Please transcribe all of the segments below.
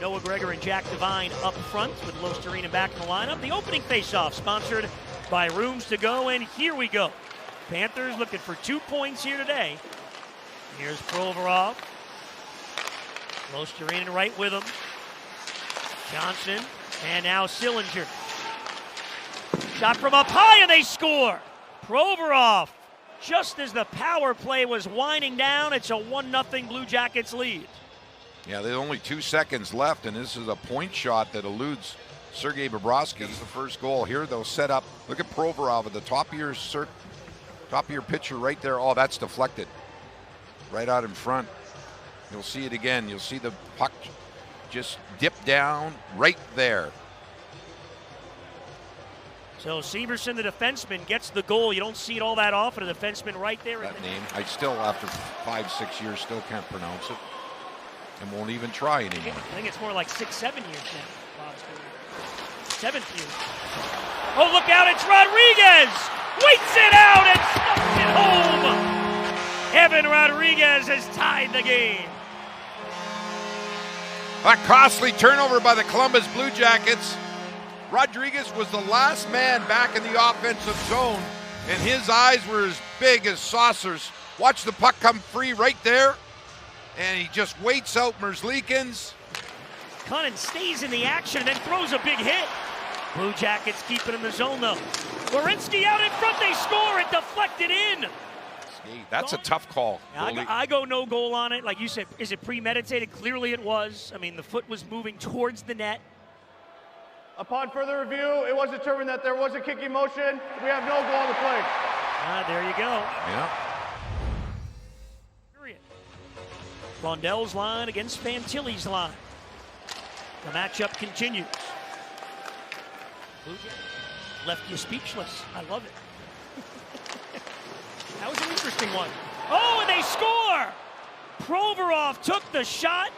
Noah Gregor and Jack Devine up front with Losterina back in the lineup. The opening faceoff sponsored by Rooms to Go, and here we go. Panthers looking for 2 points here today. Here's Provorov. Losterina right with him. Johnson, and now Sillinger. Shot from up high, and they score. Provorov, just as the power play was winding down, it's a 1-0 Blue Jackets lead. Yeah, there's only 2 seconds left, and this is a point shot that eludes Sergei Bobrovsky. It's the first goal. Here they'll set up. Look at Provorov at the top of your picture right there. Oh, that's deflected. Right out in front. You'll see it again. You'll see the puck just dip down right there. So Severson, the defenseman, gets the goal. You don't see it all that often. A defenseman right there. That name, I still, after 5-6 years, still can't pronounce it. And won't even try anymore. I think it's more like 6-7 years now. 7th year. Oh, look out, it's Rodriguez! Waits it out and stuffs it home! Evan Rodriguez has tied the game. A costly turnover by the Columbus Blue Jackets. Rodriguez was the last man back in the offensive zone, and his eyes were as big as saucers. Watch the puck come free right there, and he just waits out Merzlikins. Cunnin stays in the action and then throws a big hit. Blue Jackets keep it in the zone, though. Werenski out in front, they score, it deflected in. That's a tough call. I go no goal on it. Like you said, is it premeditated? Clearly it was. I mean, the foot was moving towards the net. Upon further review, it was determined that there was a kicking motion. We have no goal on the play. There you go. Yeah. Period. Blondell's line against Fantilli's line. The matchup continues. Left you speechless. I love it. That was an interesting one. Oh, and they score! Provorov took the shot,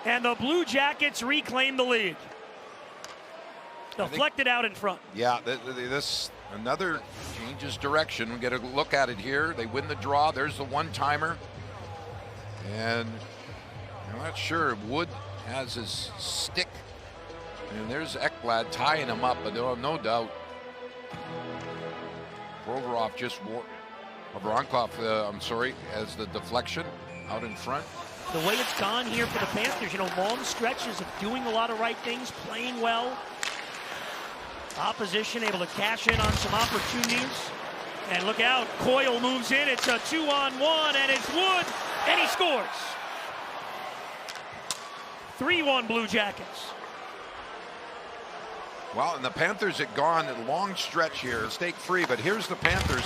and the Blue Jackets reclaim the lead. Deflected out in front. Yeah, this another changes direction. We get a look at it here. They win the draw. There's the one-timer. And I'm not sure. Wood has his stick. And there's Ekblad tying him up, but no doubt Provorov just Voronkov, as the deflection out in front. The way it's gone here for the Panthers, long stretches of doing a lot of right things, playing well. Opposition able to cash in on some opportunities. And look out, Coyle moves in. It's a 2-on-1, and it's Wood, and he scores. 3-1 Blue Jackets. Well, and the Panthers had gone a long stretch here, mistake-free, but here's the Panthers.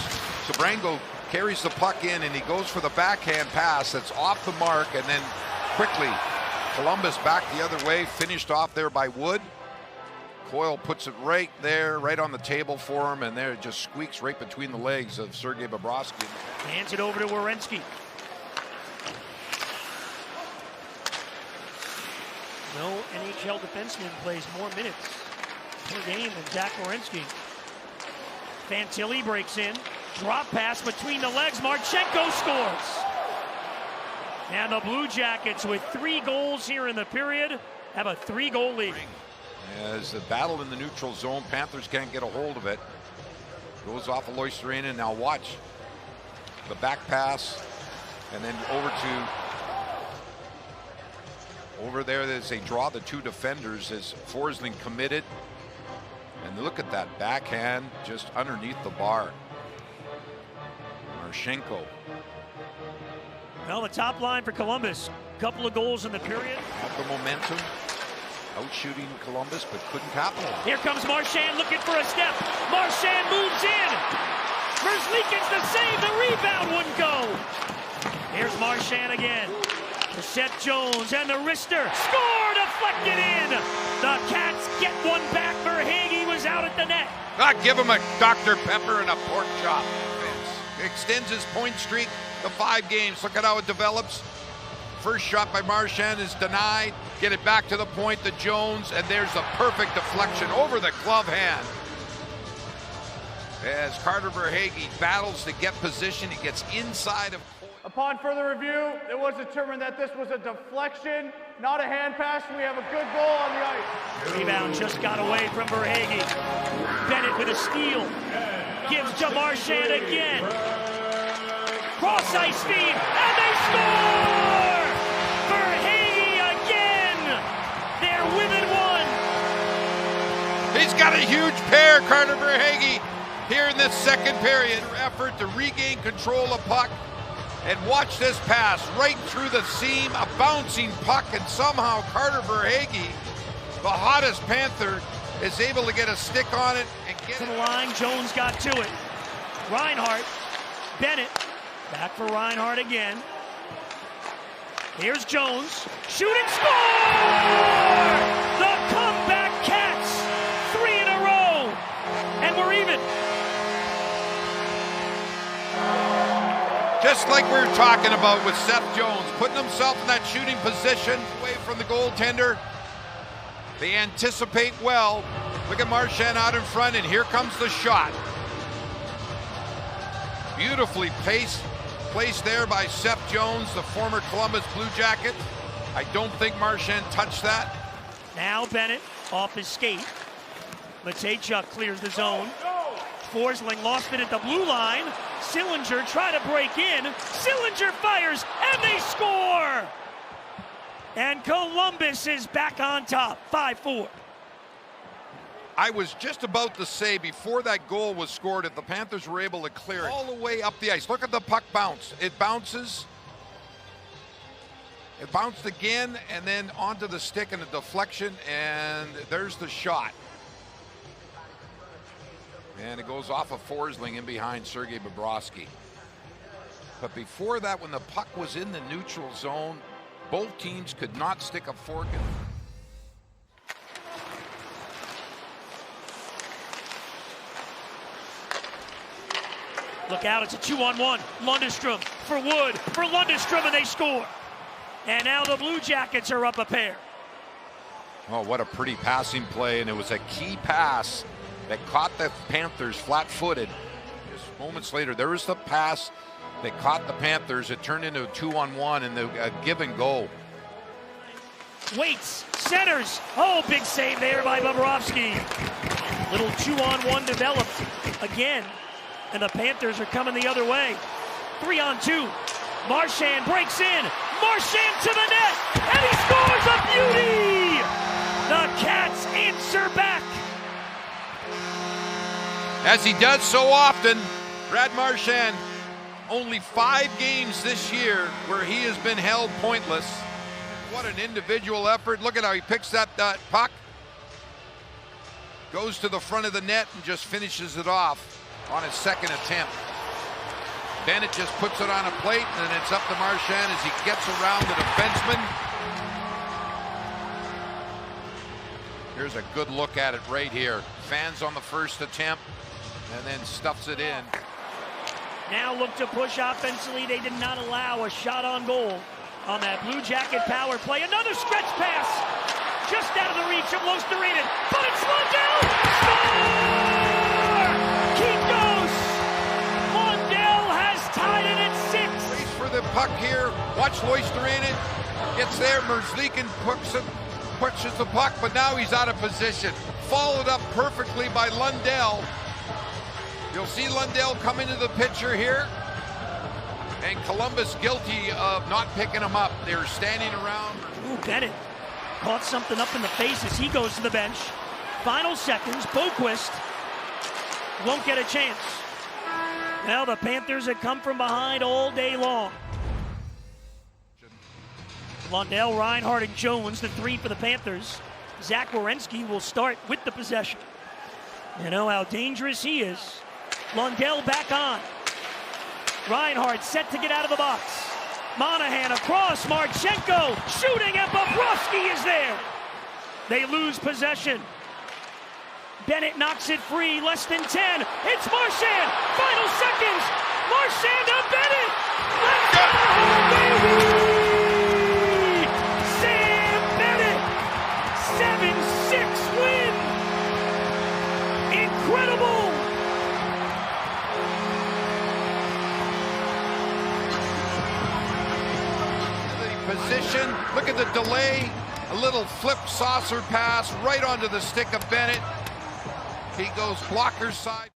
Sabrango carries the puck in, and he goes for the backhand pass that's off the mark, and then quickly Columbus back the other way, finished off there by Wood. Coyle puts it right there, right on the table for him, and there it just squeaks right between the legs of Sergei Bobrovsky. Hands it over to Werenski. No NHL defenseman plays more minutes per game than Zach Werenski. Fantilli breaks in. Drop pass between the legs. Marchenko scores. And the Blue Jackets, with 3 goals here in the period, have a 3-goal lead. As the battle in the neutral zone, Panthers can't get a hold of it. Goes off of Loisterina. Now watch the back pass, and then over there as they draw the 2 defenders as Forsling committed. And look at that backhand just underneath the bar. Marchenko. Well, the top line for Columbus. Couple of goals in the period. Have the momentum. Out shooting Columbus, but couldn't capitalize. Here comes Marchand looking for a step. Marchand moves in. Merzlikins the save. The rebound wouldn't go. Here's Marchand again. To Seth Jones and the wrister. Score! Deflected in. The Cats get one back. Verhaeghe was out at the net. Give him a Dr. Pepper and a pork chop. Extends his point streak to 5 games. Look at how it develops. First shot by Marchand is denied. Get it back to the point to Jones, and there's a perfect deflection over the glove hand. As Carter Verhaeghe battles to get position, he gets inside of. Upon further review, it was determined that this was a deflection, not a hand pass. We have a good goal on the ice. Rebound just got away from Verhaeghe. Bennett with a steal. Gives to Marchand again. Cross ice feed, and they score! Verhaeghe again! They're within one. He's got a huge pair, Carter Verhaeghe, here in this second period. Effort to regain control of puck. And watch this pass right through the seam, a bouncing puck, and somehow Carter Verhaeghe, the hottest Panther, is able to get a stick on it and get to it. the line. Jones got to it. Reinhart, Bennett, back for Reinhart again. Here's Jones, shoot and score! The comeback Cats, 3 in a row, and we're even. Just like we were talking about with Seth Jones, putting himself in that shooting position away from the goaltender. They anticipate well. Look at Marchand out in front, and here comes the shot. Beautifully placed there by Seth Jones, the former Columbus Blue Jacket. I don't think Marchand touched that. Now Bennett off his skate. Matejchuk clears the zone. Forsling lost it at the blue line. Sillinger tried to break in. Sillinger fires, and they score! And Columbus is back on top, 5-4. I was just about to say, before that goal was scored, if the Panthers were able to clear it all the way up the ice. Look at the puck bounce. It bounces. It bounced again, and then onto the stick and a deflection, and there's the shot. And it goes off of Forsling in behind Sergei Bobrovsky. But before that, when the puck was in the neutral zone, both teams could not stick a fork in. Look out, it's a 2-on-1. Lundestrom for Wood, for Lundestrom, and they score. And now the Blue Jackets are up a pair. Oh, what a pretty passing play, and it was a key pass that caught the Panthers flat-footed. Just moments later, there was the pass that caught the Panthers. It turned into a 2-on-1 and a give and go. Waits, centers. Oh, big save there by Bobrovsky. Little 2-on-1 developed again, and the Panthers are coming the other way. 3-on-2. Marchand breaks in. Marchand to the net, and he scores a beauty! The Cats answer back. As he does so often, Brad Marchand, only 5 games this year where he has been held pointless. What an individual effort. Look at how he picks that puck, goes to the front of the net and just finishes it off on his second attempt. Bennett just puts it on a plate, and it's up to Marchand as he gets around the defenseman. Here's a good look at it right here. Fans on the first attempt, and then stuffs it in. Now look to push offensively. They did not allow a shot on goal on that Blue Jacket power play. Another stretch pass, just out of the reach of Lundestrom, but it's Lundell! Score! Keep goes! Lundell has tied it at 6. Race for the puck here. Watch Lundestrom. Gets there. Merzlikhin pushes the puck, but now he's out of position. Followed up perfectly by Lundell. You'll see Lundell come into the picture here. And Columbus guilty of not picking him up. They were standing around. Ooh, Bennett caught something up in the face as he goes to the bench. Final seconds, Boquist won't get a chance. Now the Panthers have come from behind all day long. Lundell, Reinhart, and Jones, the 3 for the Panthers. Zach Werenski will start with the possession. You know how dangerous he is. Lundell back on. Reinhart set to get out of the box. Monahan across, Marchenko shooting, and Bobrovsky is there. They lose possession. Bennett knocks it free, less than 10. It's Marchand, final seconds. Marchand to Bennett. Let's go, baby! Sam Bennett, 7-6 win. Incredible. delay, a little flip saucer pass right onto the stick of Bennett. He goes blocker side.